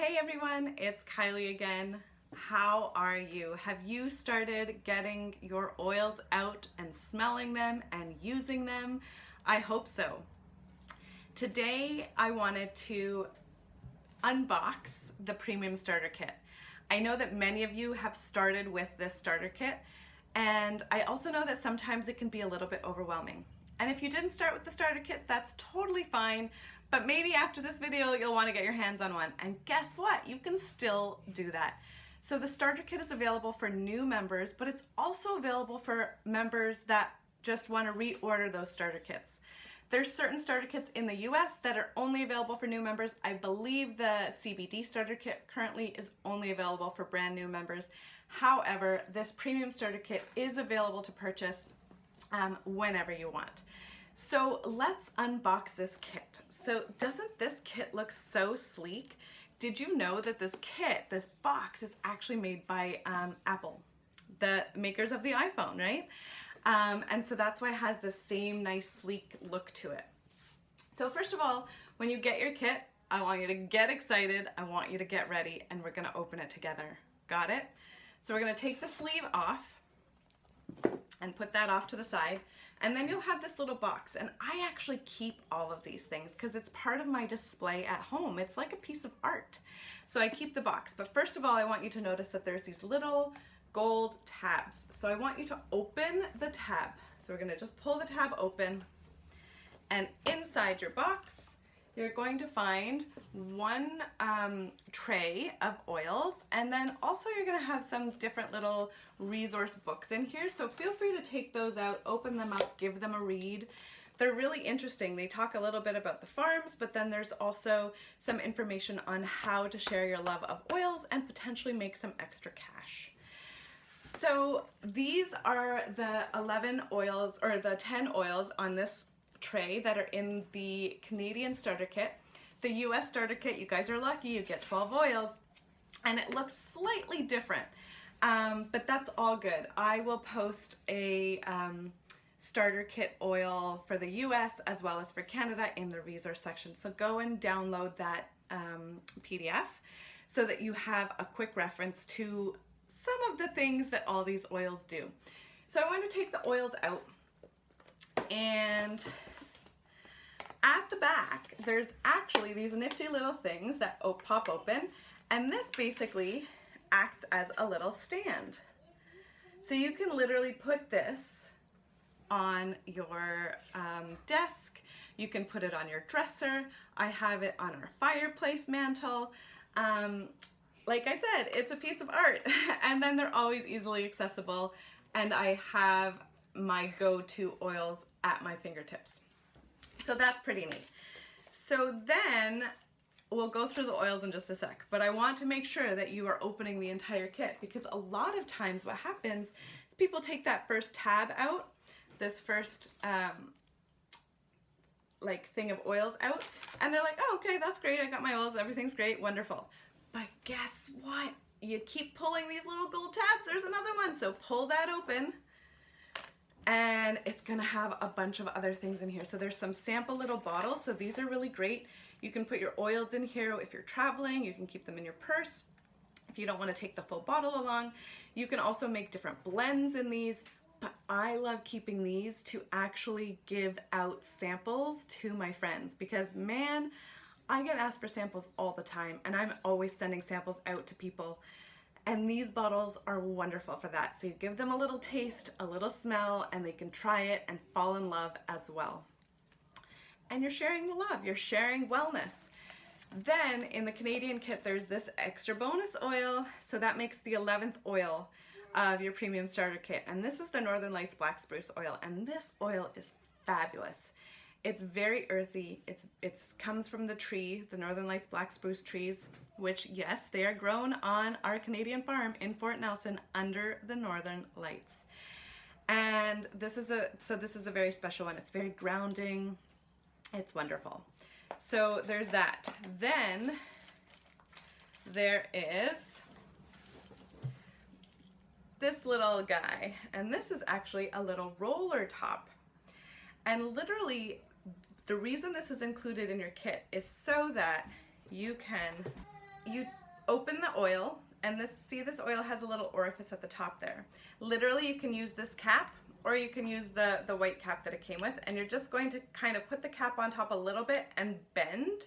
Hey everyone, it's Kylie again. How are you? Have you started getting your oils out and smelling them and using them? I hope so. Today I wanted to unbox the Premium Starter Kit. I know that many of you have started with this starter kit, and I also know that sometimes it can be a little bit overwhelming. And if you didn't start with the starter kit, that's totally fine, but maybe after this video you'll want to get your hands on one. And guess what? You can still do that. So the starter kit is available for new members, but it's also available for members that just want to reorder those starter kits. There's certain starter kits in the US that are only available for new members. I believe the CBD starter kit currently is only available for brand new members. However, this premium starter kit is available to purchase whenever you want. So let's unbox this kit. So doesn't this kit look so sleek? Did you know that this kit, this box, is actually made by Apple, the makers of the iPhone, right? And so that's why it has the same nice sleek look to it. So first of all, when you get your kit, I want you to get excited, I want you to get ready, and we're gonna open it together. Got it? So we're gonna take the sleeve off and put that off to the side, and then you'll have this little box. And I actually keep all of these things because it's part of my display at home. It's like a piece of art. So I keep the box. But first of all, I want you to notice that there's these little gold tabs. So I want you to open the tab. So we're gonna just pull the tab open, and inside your box, you're going to find one tray of oils, and then also you're gonna have some different little resource books in here. So feel free to take those out, open them up, give them a read. They're really interesting. They talk a little bit about the farms, but then there's also some information on how to share your love of oils and potentially make some extra cash. So these are the 11 oils, or the 10 oils on this tray that are in the Canadian starter kit. The US starter kit, you guys are lucky, you get 12 oils, and it looks slightly different, but that's all good. I will post a starter kit oil for the US as well as for Canada in the resource section. So go and download that PDF so that you have a quick reference to some of the things that all these oils do. So I want to take the oils out, and at the back there's actually these nifty little things that pop open, and this basically acts as a little stand. So you can literally put this on your desk, you can put it on your dresser. I have it on our fireplace mantle. Like I said, it's a piece of art. And then they're always easily accessible, and I have my go-to oils at my fingertips. So that's pretty neat. So then we'll go through the oils in just a sec, but I want to make sure that you are opening the entire kit, because a lot of times what happens is people take that first tab out, this first like thing of oils out, and they're like, oh, okay, that's great, I got my oils, everything's great, wonderful. But guess what? You keep pulling these little gold tabs, there's another one. So pull that open, and it's gonna have a bunch of other things in here. So there's some sample little bottles. So these are really great. You can put your oils in here if you're traveling. You can keep them in your purse if you don't want to take the full bottle along. You can also make different blends in these, but I love keeping these to actually give out samples to my friends, because man, I get asked for samples all the time, and I'm always sending samples out to people. And these bottles are wonderful for that. So you give them a little taste, a little smell, and they can try it and fall in love as well. And you're sharing the love, you're sharing wellness. Then in the Canadian kit, there's this extra bonus oil. So that makes the 11th oil of your premium starter kit. And this is the Northern Lights Black Spruce oil. And this oil is fabulous. It's very earthy. It comes from the tree, the Northern Lights Black Spruce trees, which, yes, they are grown on our Canadian farm in Fort Nelson under the Northern Lights. And this is a very special one. It's very grounding. It's wonderful. So there's that. Then there is this little guy, and this is actually a little roller top. And literally, the reason this is included in your kit is so that you can you open the oil, and see this oil has a little orifice at the top there. Literally, you can use this cap, or you can use the white cap that it came with, and you're just going to kind of put the cap on top a little bit and bend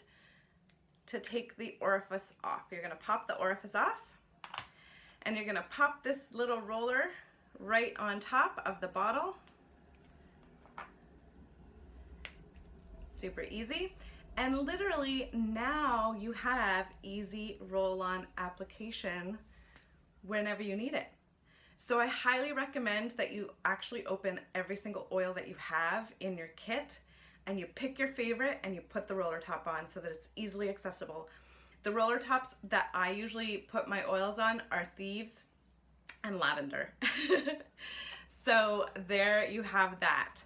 to take the orifice off. You're gonna pop the orifice off, and you're gonna pop this little roller right on top of the bottle. Super easy. And literally now you have easy roll-on application whenever you need it. So I highly recommend that you actually open every single oil that you have in your kit, and you pick your favorite and you put the roller top on so that it's easily accessible. The roller tops that I usually put my oils on are Thieves and Lavender. So there you have that.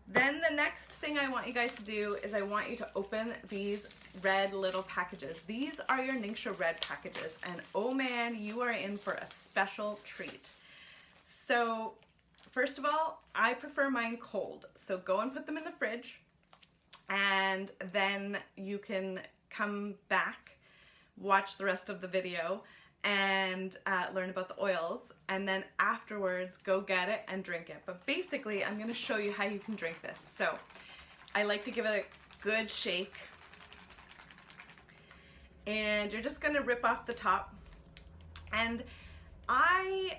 Then the next thing I want you guys to do is I want you to open these red little packages. These are your Ningxia red packages, and oh man, you are in for a special treat. So first of all, I prefer mine cold. So go and put them in the fridge, and then you can come back, watch the rest of the video, and learn about the oils, and then afterwards go get it and drink it. But basically I'm going to show you how you can drink this. So I like to give it a good shake, and you're just going to rip off the top, and I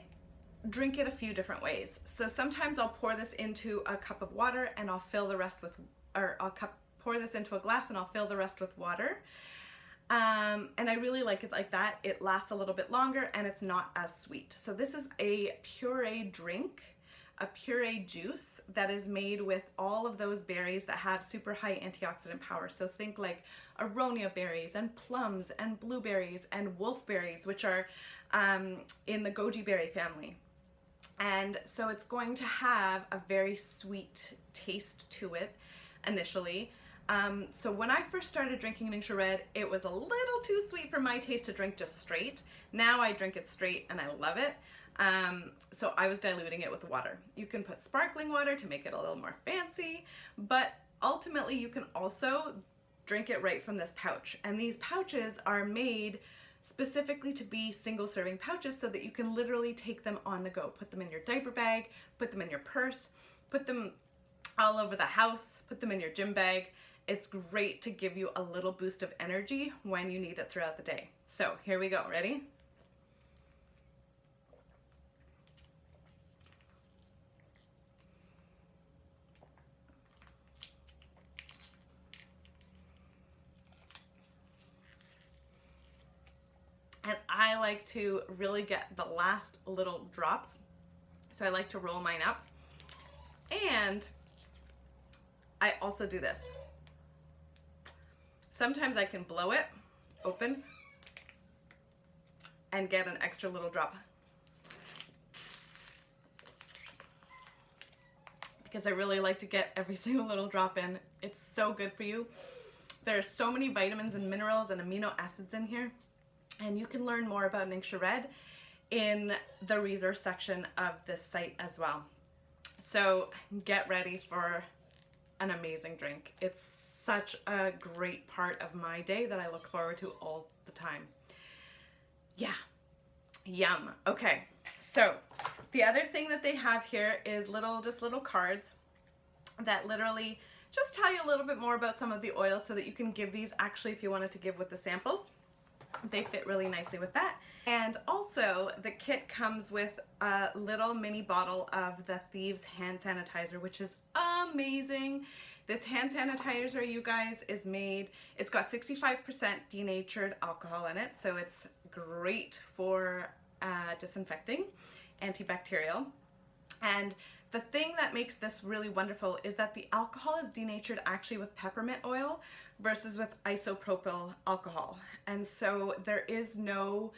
drink it a few different ways. So sometimes I'll pour this into a cup of water and I'll fill the rest with, or pour this into a glass and I'll fill the rest with water. And I really like it like that. It lasts a little bit longer and it's not as sweet. So this is a puree drink, a puree juice that is made with all of those berries that have super high antioxidant power. So think like aronia berries and plums and blueberries and wolfberries, which are in the goji berry family. And so it's going to have a very sweet taste to it initially. So when I first started drinking Ningxia Red, it was a little too sweet for my taste to drink just straight. Now I drink it straight and I love it. So I was diluting it with water. You can put sparkling water to make it a little more fancy, but ultimately you can also drink it right from this pouch. And these pouches are made specifically to be single serving pouches so that you can literally take them on the go. Put them in your diaper bag, put them in your purse, put them all over the house, put them in your gym bag. It's great to give you a little boost of energy when you need it throughout the day. So here we go, ready? And I like to really get the last little drops. So I like to roll mine up. And I also do this. Sometimes I can blow it open and get an extra little drop, because I really like to get every single little drop in. It's so good for you. There's so many vitamins and minerals and amino acids in here, and you can learn more about Ningxia Red in the resource section of this site as well. So get ready for an amazing drink. It's such a great part of my day that I look forward to all the time. Yeah, yum. Okay, so the other thing that they have here is just little cards that literally just tell you a little bit more about some of the oils so that you can give these actually if you wanted to give with the samples. They fit really nicely with that. And also the kit comes with a little mini bottle of the Thieves hand sanitizer, which is amazing. This hand sanitizer, you guys, is made, it's got 65% denatured alcohol in it, so it's great for disinfecting, antibacterial. And the thing that makes this really wonderful is that the alcohol is denatured actually with peppermint oil versus with isopropyl alcohol. And so there is no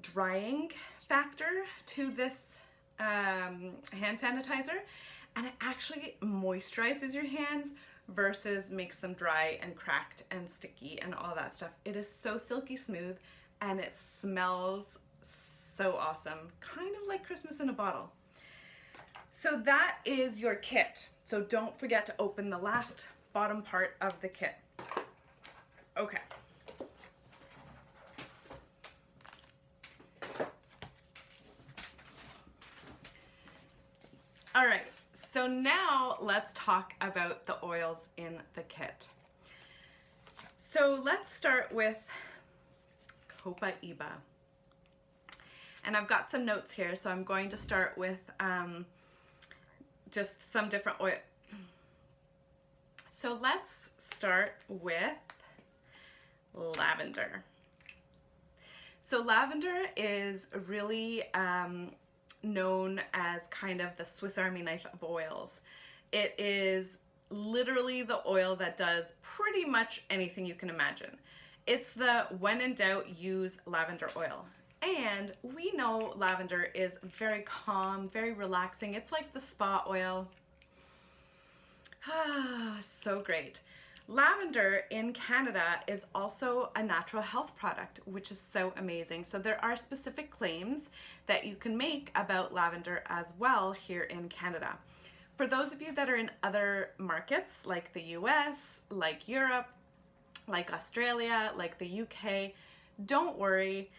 drying factor to this hand sanitizer, and it actually moisturizes your hands versus makes them dry and cracked and sticky and all that stuff. It is so silky smooth and it smells so awesome, kind of like Christmas in a bottle. So that is your kit. So don't forget to open the last bottom part of the kit. Okay. All right, so now let's talk about the oils in the kit. So let's start with Copaiba. And I've got some notes here, so I'm going to start with just some different oil. So let's start with lavender. So lavender is really known as kind of the Swiss Army knife of oils. It is literally the oil that does pretty much anything you can imagine. It's the when in doubt, use lavender oil. And we know lavender is very calm, very relaxing. It's like the spa oil. Ah, so great. Lavender in Canada is also a natural health product, which is so amazing. So there are specific claims that you can make about lavender as well here in Canada. For those of you that are in other markets like the US, like Europe, like Australia, like the UK, don't worry.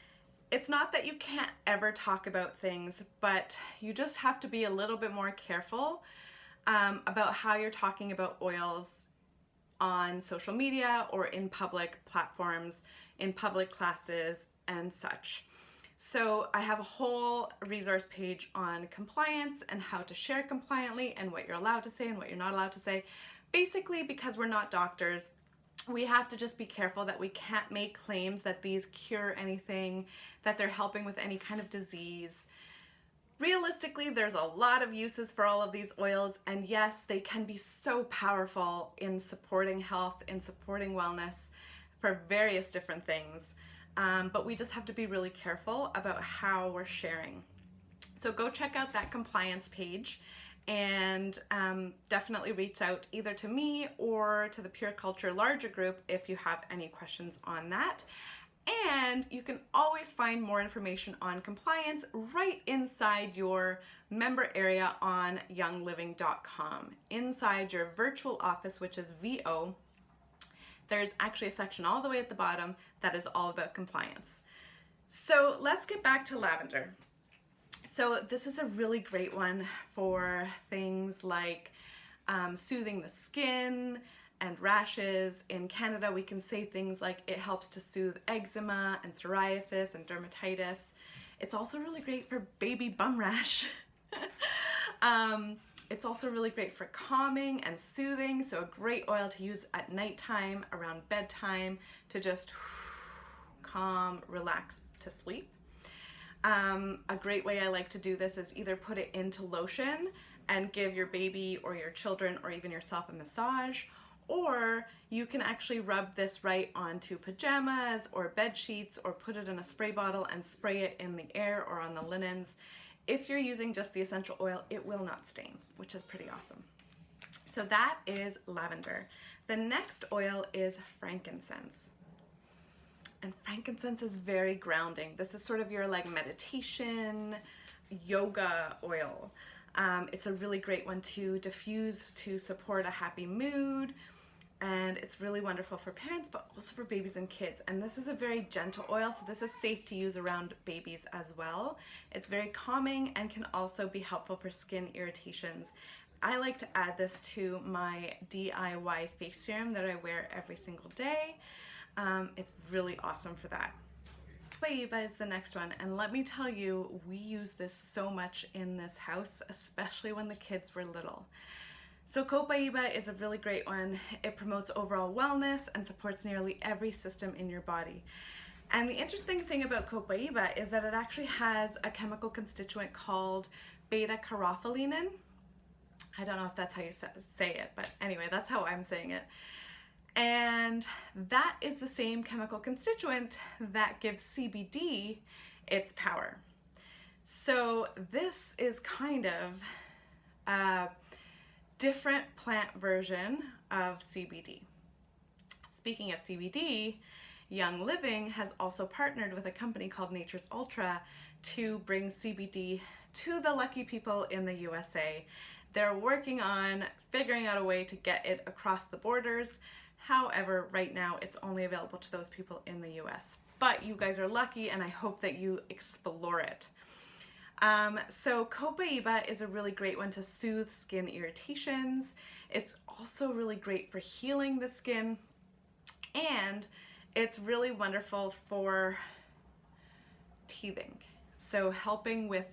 It's not that you can't ever talk about things, but you just have to be a little bit more careful about how you're talking about oils on social media or in public platforms, in public classes and such. So I have a whole resource page on compliance and how to share compliantly and what you're allowed to say and what you're not allowed to say. Basically, because we're not doctors, we have to just be careful that we can't make claims that these cure anything, that they're helping with any kind of disease. Realistically, there's a lot of uses for all of these oils, and yes, they can be so powerful in supporting health, in supporting wellness for various different things. But we just have to be really careful about how we're sharing. So go check out that compliance page and definitely reach out either to me or to the Pure Culture larger group if you have any questions on that. And you can always find more information on compliance right inside your member area on youngliving.com. Inside your virtual office, which is VO, there's actually a section all the way at the bottom that is all about compliance. So let's get back to lavender. So this is a really great one for things like soothing the skin and rashes. In Canada, we can say things like it helps to soothe eczema and psoriasis and dermatitis. It's also really great for baby bum rash. It's also really great for calming and soothing, so a great oil to use at nighttime, around bedtime, to just calm, relax to sleep. A great way I like to do this is either put it into lotion and give your baby or your children or even yourself a massage, or you can actually rub this right onto pajamas or bed sheets or put it in a spray bottle and spray it in the air or on the linens. If you're using just the essential oil, it will not stain, which is pretty awesome. So that is lavender. The next oil is frankincense. And frankincense is very grounding. This is sort of your like meditation, yoga oil. It's a really great one to diffuse to support a happy mood. And it's really wonderful for parents, but also for babies and kids. And this is a very gentle oil, so this is safe to use around babies as well. It's very calming and can also be helpful for skin irritations. I like to add this to my DIY face serum that I wear every single day. It's really awesome for that. Copaiba is the next one, and let me tell you, we use this so much in this house, especially when the kids were little. So Copaiba is a really great one. It promotes overall wellness and supports nearly every system in your body. And the interesting thing about Copaiba is that it actually has a chemical constituent called beta-caryophyllene. I don't know if that's how you say it, but anyway, that's how I'm saying it. And that is the same chemical constituent that gives CBD its power. So this is kind of a different plant version of CBD. Speaking of CBD, Young Living has also partnered with a company called Nature's Ultra to bring CBD to the lucky people in the USA. They're working on figuring out a way to get it across the borders. However, right now it's only available to those people in the US. But you guys are lucky, and I hope that you explore it. So Copaiba is a really great one to soothe skin irritations. It's also really great for healing the skin, and it's really wonderful for teething. So helping with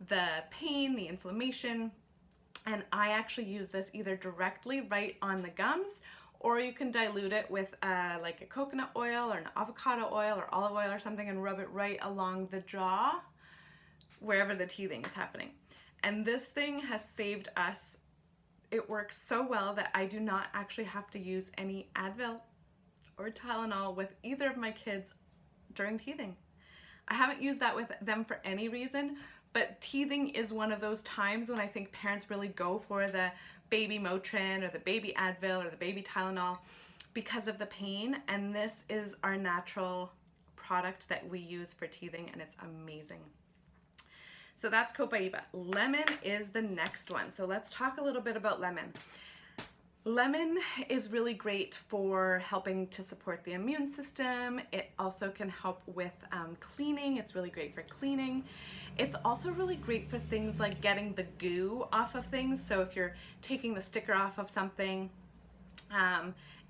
the pain, the inflammation, and I actually use this either directly right on the gums, or you can dilute it with like a coconut oil or an avocado oil or olive oil or something and rub it right along the jaw, wherever the teething is happening. And this thing has saved us. It works so well that I do not actually have to use any Advil or Tylenol with either of my kids during teething. I haven't used that with them for any reason, but teething is one of those times when I think parents really go for the baby Motrin or the baby Advil or the baby Tylenol because of the pain, and this is our natural product that we use for teething, and it's amazing. So that's Copaiba. Lemon is the next one. So let's talk a little bit about lemon. Lemon is really great for helping to support the immune system. It also can help with cleaning. It's really great for cleaning. It's also really great for things like getting the goo off of things. So if you're taking the sticker off of something,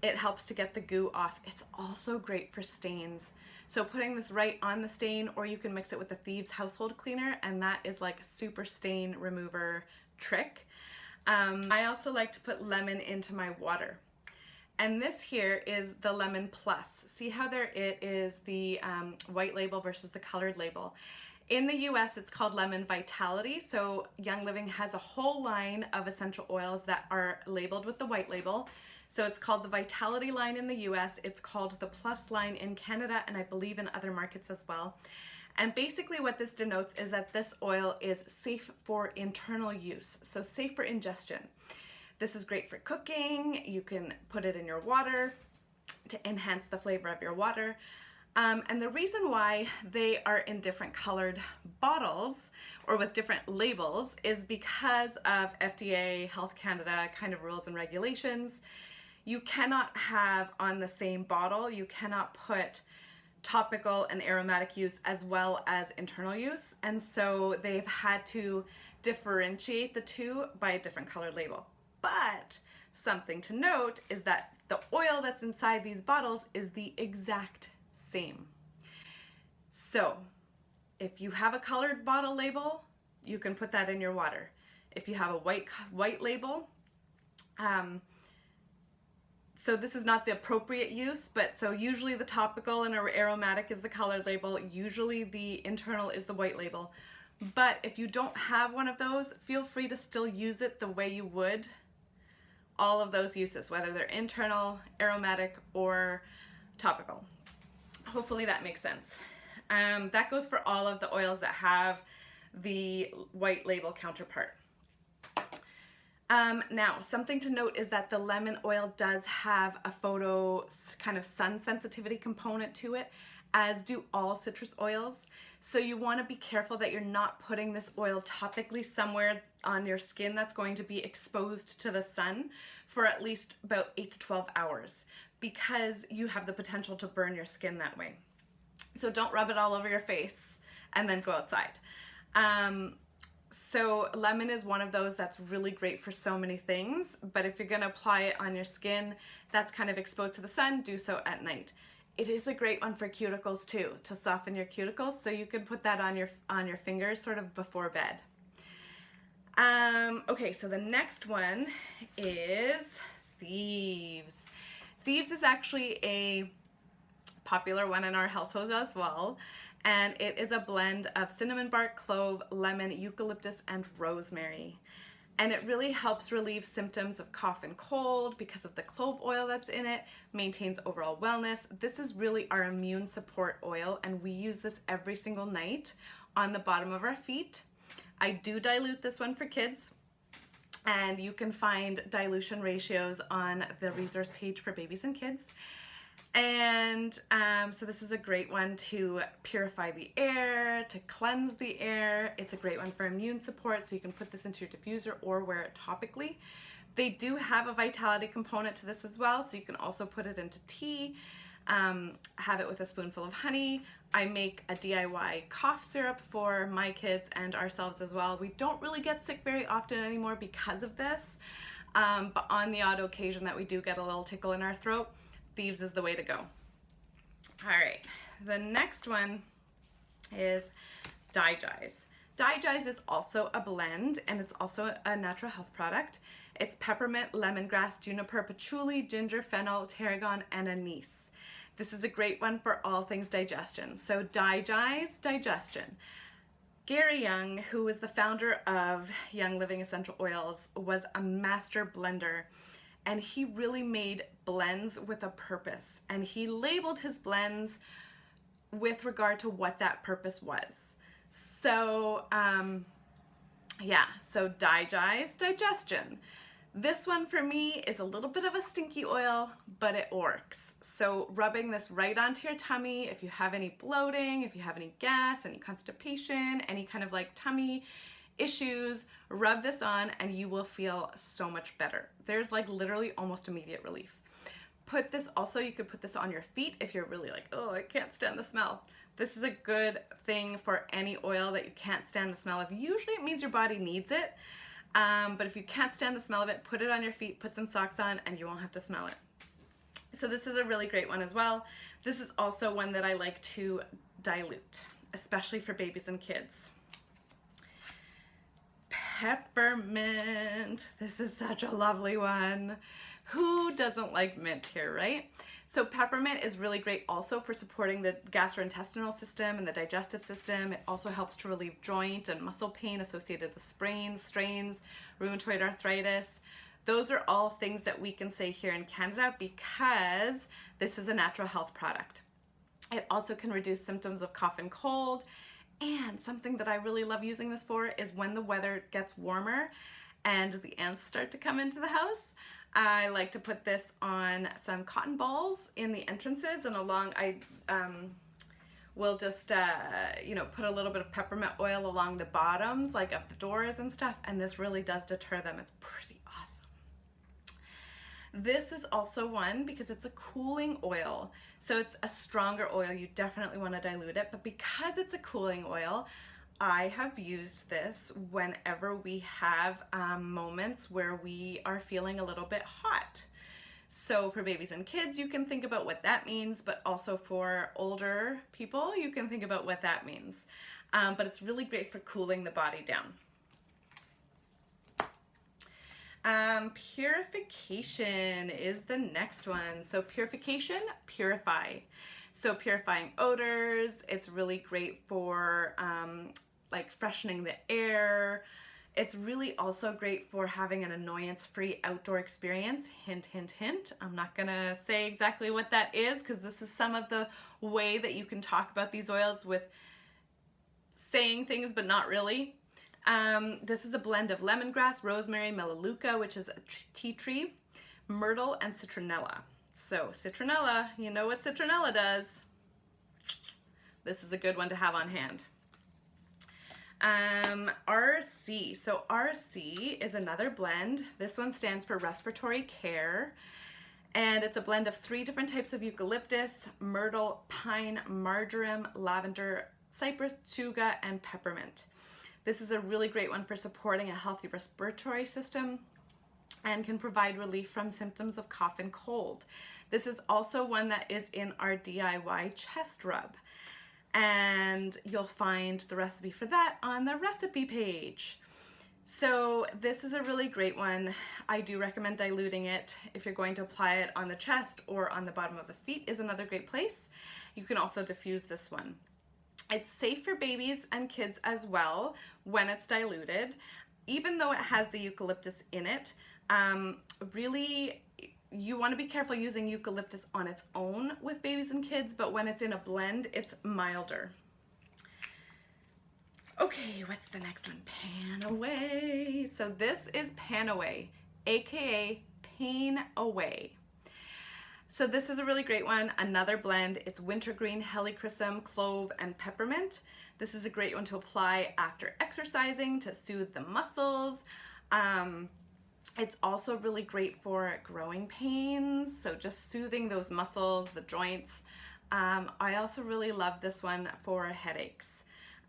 it helps to get the goo off. It's also great for stains. So putting this right on the stain, or you can mix it with the Thieves household cleaner, and that is like a super stain remover trick. I also like to put lemon into my water. And this here is the Lemon Plus. See how there it is the white label versus the colored label. In the US, it's called Lemon Vitality. So Young Living has a whole line of essential oils that are labeled with the white label. So it's called the Vitality line in the US, it's called the Plus line in Canada, and I believe in other markets as well. And basically what this denotes is that this oil is safe for internal use, so safe for ingestion. This is great for cooking. You can put it in your water to enhance the flavor of your water. And the reason why they are in different colored bottles or with different labels is because of FDA, Health Canada kind of rules and regulations. You cannot have on the same bottle, you cannot put topical and aromatic use as well as internal use. And so they've had to differentiate the two by a different colored label. But something to note is that the oil that's inside these bottles is the exact same. So if you have a colored bottle label, you can put that in your water. If you have a white label, so this is not the appropriate use, but so usually the topical and aromatic is the colored label, usually the internal is the white label. But if you don't have one of those, feel free to still use it the way you would all of those uses, whether they're internal, aromatic, or topical. Hopefully that makes sense. That goes for all of the oils that have the white label counterpart. Now, something to note is that the lemon oil does have a photo kind of sun sensitivity component to it, as do all citrus oils. So you want to be careful that you're not putting this oil topically somewhere on your skin that's going to be exposed to the sun for at least about 8 to 12 hours, because you have the potential to burn your skin that way. So don't rub it all over your face and then go outside. So lemon is one of those that's really great for so many things, but if you're going to apply it on your skin that's kind of exposed to the sun, do so at night. It is a great one for cuticles too, to soften your cuticles, so you can put that on your fingers sort of before bed. Okay, so the next one is Thieves. Thieves is actually a popular one in our household as well. And it is a blend of cinnamon bark, clove, lemon, eucalyptus, and rosemary. And it really helps relieve symptoms of cough and cold because of the clove oil that's in it, maintains overall wellness. This is really our immune support oil, and we use this every single night on the bottom of our feet. I do dilute this one for kids, and you can find dilution ratios on the resource page for babies and kids. And so this is a great one to purify the air, to cleanse the air. It's a great one for immune support, so you can put this into your diffuser or wear it topically. They do have a vitality component to this as well, so you can also put it into tea. Have it with a spoonful of honey. I make a DIY cough syrup for my kids and ourselves as well. We don't really get sick very often anymore because of this, but on the odd occasion that we do get a little tickle in our throat, Thieves is the way to go. All right, the next one is Digestion. Digestion is also a blend, and it's also a natural health product. It's peppermint, lemongrass, juniper, patchouli, ginger, fennel, tarragon, and anise. This is a great one for all things digestion. So Digestion. Gary Young, who is the founder of Young Living Essential Oils, was a master blender, and he really made blends with a purpose, and he labeled his blends with regard to what that purpose was. So so Digestion. This one for me is a little bit of a stinky oil, but it works. So rubbing this right onto your tummy, if you have any bloating, if you have any gas, any constipation, any kind of like tummy issues, rub this on and you will feel so much better. There's like literally almost immediate relief. Put this also, you could put this on your feet if you're really like, oh, I can't stand the smell. This is a good thing for any oil that you can't stand the smell of. Usually it means your body needs it. But if you can't stand the smell of it, put it on your feet, put some socks on, and you won't have to smell it. So this is a really great one as well. This is also one that I like to dilute, especially for babies and kids. Peppermint. This is such a lovely one. Who doesn't like mint here, right? So peppermint is really great also for supporting the gastrointestinal system and the digestive system. It also helps to relieve joint and muscle pain associated with sprains, strains, rheumatoid arthritis. Those are all things that we can say here in Canada because this is a natural health product. It also can reduce symptoms of cough and cold. And something that I really love using this for is when the weather gets warmer and the ants start to come into the house. I like to put this on some cotton balls in the entrances and along, I will just, put a little bit of peppermint oil along the bottoms, like of the doors and stuff, and this really does deter them. It's pretty awesome. This is also one because it's a cooling oil. So it's a stronger oil. You definitely want to dilute it, but because it's a cooling oil, I have used this whenever we have moments where we are feeling a little bit hot. So for babies and kids, you can think about what that means, but also for older people, you can think about what that means. But it's really great for cooling the body down. Purification is the next one. So Purification, purify. So purifying odors, it's really great for like freshening the air. It's really also great for having an annoyance-free outdoor experience. Hint, hint, hint. I'm not gonna say exactly what that is because this is some of the way that you can talk about these oils with saying things but not really. This is a blend of lemongrass, rosemary, melaleuca, which is a tea tree, myrtle, and citronella. So citronella, you know what citronella does. This is a good one to have on hand. RC. So RC is another blend. This one stands for Respiratory Care. And it's a blend of 3 different types of eucalyptus, myrtle, pine, marjoram, lavender, cypress, tuga, and peppermint. This is a really great one for supporting a healthy respiratory system and can provide relief from symptoms of cough and cold. This is also one that is in our DIY chest rub. And you'll find the recipe for that on the recipe page. So this is a really great one. I do recommend diluting it. If you're going to apply it on the chest or on the bottom of the feet is another great place. You can also diffuse this one. It's safe for babies and kids as well when it's diluted. Even though it has the eucalyptus in it, really you want to be careful using eucalyptus on its own with babies and kids, but when it's in a blend, it's milder. Okay, what's the next one? Pan Away. So this is Pan Away, aka Pain Away. So this is a really great one, another blend. It's wintergreen, helichrysum, clove, and peppermint. This is a great one to apply after exercising to soothe the muscles. It's also really great for growing pains, so just soothing those muscles, the joints. I also really love this one for headaches.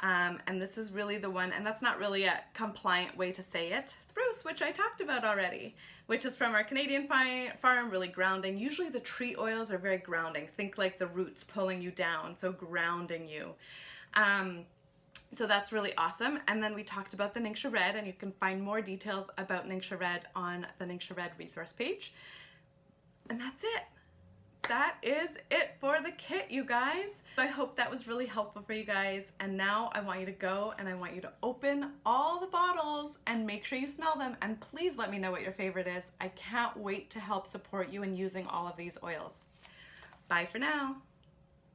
And this is really the one, and that's not really a compliant way to say it. Spruce, which I talked about already, which is from our Canadian farm, really grounding. Usually the tree oils are very grounding. Think like the roots pulling you down, so grounding you. So that's really awesome. And then we talked about the Ningxia Red, and you can find more details about Ningxia Red on the Ningxia Red resource page. And that's it. That is it for the kit, you guys. I hope that was really helpful for you guys. And now I want you to go and I want you to open all the bottles and make sure you smell them. And please let me know what your favorite is. I can't wait to help support you in using all of these oils. Bye for now.